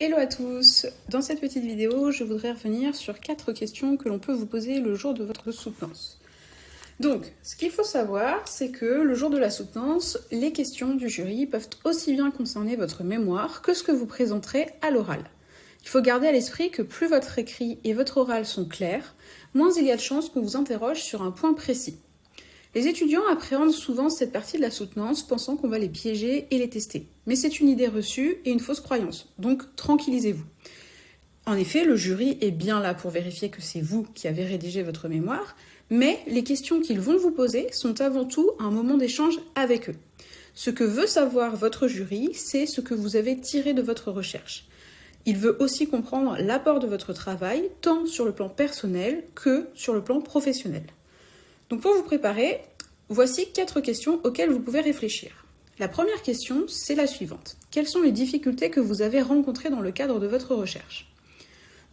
Hello à tous! Dans cette petite vidéo, je voudrais revenir sur 4 questions que l'on peut vous poser le jour de votre soutenance. Donc, ce qu'il faut savoir, c'est que le jour de la soutenance, les questions du jury peuvent aussi bien concerner votre mémoire que ce que vous présenterez à l'oral. Il faut garder à l'esprit que plus votre écrit et votre oral sont clairs, moins il y a de chances qu'on vous interroge sur un point précis. Les étudiants appréhendent souvent cette partie de la soutenance pensant qu'on va les piéger et les tester. Mais c'est une idée reçue et une fausse croyance, donc tranquillisez-vous. En effet, le jury est bien là pour vérifier que c'est vous qui avez rédigé votre mémoire, mais les questions qu'ils vont vous poser sont avant tout un moment d'échange avec eux. Ce que veut savoir votre jury, c'est ce que vous avez tiré de votre recherche. Il veut aussi comprendre l'apport de votre travail, tant sur le plan personnel que sur le plan professionnel. Donc pour vous préparer, voici 4 questions auxquelles vous pouvez réfléchir. La première question, c'est la suivante. Quelles sont les difficultés que vous avez rencontrées dans le cadre de votre recherche ?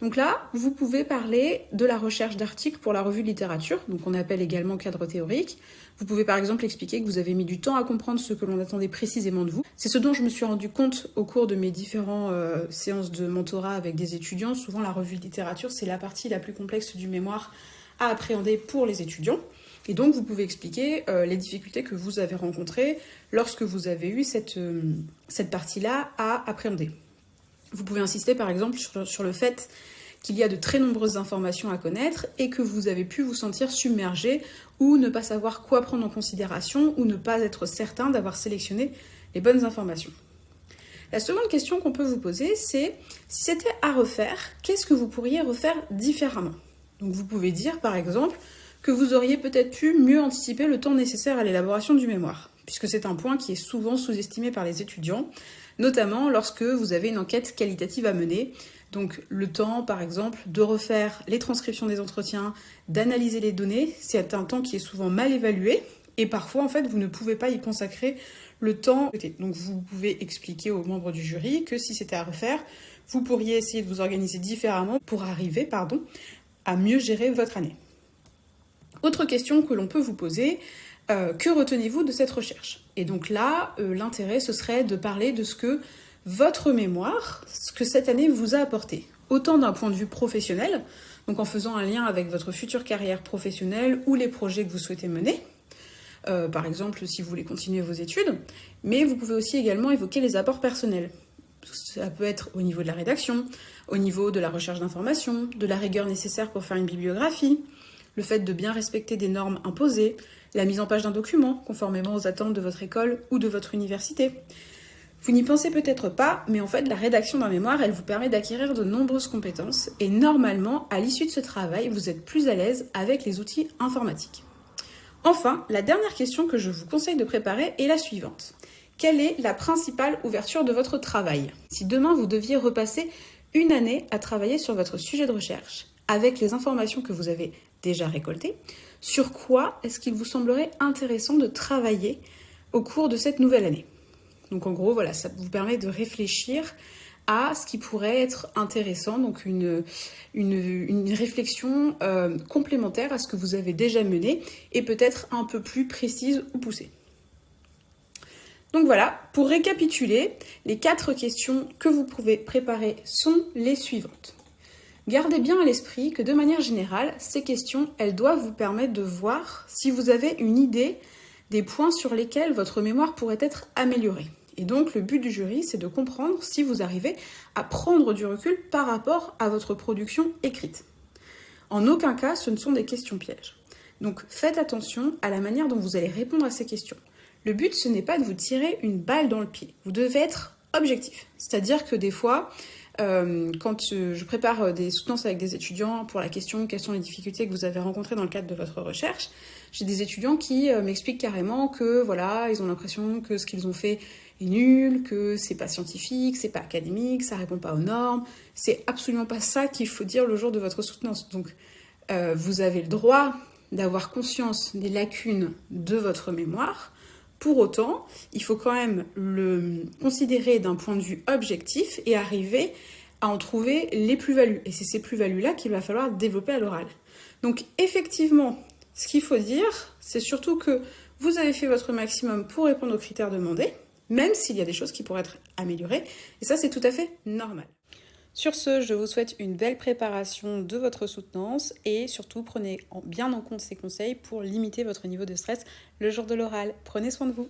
Donc là, vous pouvez parler de la recherche d'articles pour la revue de littérature, donc on appelle également cadre théorique. Vous pouvez par exemple expliquer que vous avez mis du temps à comprendre ce que l'on attendait précisément de vous. C'est ce dont je me suis rendu compte au cours de mes différentes séances de mentorat avec des étudiants. Souvent la revue de littérature, c'est la partie la plus complexe du mémoire à appréhender pour les étudiants. Et donc, vous pouvez expliquer les difficultés que vous avez rencontrées lorsque vous avez eu cette partie-là à appréhender. Vous pouvez insister, par exemple, sur le fait qu'il y a de très nombreuses informations à connaître et que vous avez pu vous sentir submergé ou ne pas savoir quoi prendre en considération ou ne pas être certain d'avoir sélectionné les bonnes informations. La seconde question qu'on peut vous poser, c'est si c'était à refaire, qu'est-ce que vous pourriez refaire différemment ? Donc, vous pouvez dire, par exemple, que vous auriez peut-être pu mieux anticiper le temps nécessaire à l'élaboration du mémoire, puisque c'est un point qui est souvent sous-estimé par les étudiants, notamment lorsque vous avez une enquête qualitative à mener. Donc le temps, par exemple, de refaire les transcriptions des entretiens, d'analyser les données, c'est un temps qui est souvent mal évalué, et parfois, en fait, vous ne pouvez pas y consacrer le temps. Donc vous pouvez expliquer aux membres du jury que si c'était à refaire, vous pourriez essayer de vous organiser différemment pour arriver, à mieux gérer votre année. Autre question que l'on peut vous poser, que retenez-vous de cette recherche ? Et donc là, l'intérêt, ce serait de parler de ce que votre mémoire, ce que cette année vous a apporté. Autant d'un point de vue professionnel, donc en faisant un lien avec votre future carrière professionnelle ou les projets que vous souhaitez mener, par exemple si vous voulez continuer vos études, mais vous pouvez aussi également évoquer les apports personnels. Ça peut être au niveau de la rédaction, au niveau de la recherche d'informations, de la rigueur nécessaire pour faire une bibliographie, le fait de bien respecter des normes imposées, la mise en page d'un document, conformément aux attentes de votre école ou de votre université. Vous n'y pensez peut-être pas, mais en fait, la rédaction d'un mémoire, elle vous permet d'acquérir de nombreuses compétences, et normalement, à l'issue de ce travail, vous êtes plus à l'aise avec les outils informatiques. Enfin, la dernière question que je vous conseille de préparer est la suivante. Quelle est la principale ouverture de votre travail ? Si demain, vous deviez repasser une année à travailler sur votre sujet de recherche, avec les informations que vous avez déjà récoltées, sur quoi est-ce qu'il vous semblerait intéressant de travailler au cours de cette nouvelle année ? Donc en gros, voilà, ça vous permet de réfléchir à ce qui pourrait être intéressant, donc une réflexion complémentaire à ce que vous avez déjà mené et peut-être un peu plus précise ou poussée. Donc voilà, pour récapituler, les 4 questions que vous pouvez préparer sont les suivantes. Gardez bien à l'esprit que de manière générale, ces questions, elles doivent vous permettre de voir si vous avez une idée des points sur lesquels votre mémoire pourrait être améliorée. Et donc le but du jury, c'est de comprendre si vous arrivez à prendre du recul par rapport à votre production écrite. En aucun cas, ce ne sont des questions pièges. Donc faites attention à la manière dont vous allez répondre à ces questions. Le but, ce n'est pas de vous tirer une balle dans le pied. Vous devez être objectif. C'est-à-dire que des fois, quand je prépare des soutenances avec des étudiants pour la question quelles sont les difficultés que vous avez rencontrées dans le cadre de votre recherche, j'ai des étudiants qui m'expliquent carrément que voilà, ils ont l'impression que ce qu'ils ont fait est nul, que c'est pas scientifique, c'est pas académique, ça répond pas aux normes. C'est absolument pas ça qu'il faut dire le jour de votre soutenance. Donc vous avez le droit d'avoir conscience des lacunes de votre mémoire. Pour autant, il faut quand même le considérer d'un point de vue objectif et arriver à en trouver les plus-values. Et c'est ces plus-values-là qu'il va falloir développer à l'oral. Donc effectivement, ce qu'il faut dire, c'est surtout que vous avez fait votre maximum pour répondre aux critères demandés, même s'il y a des choses qui pourraient être améliorées. Et ça, c'est tout à fait normal. Sur ce, je vous souhaite une belle préparation de votre soutenance et surtout prenez bien en compte ces conseils pour limiter votre niveau de stress le jour de l'oral. Prenez soin de vous.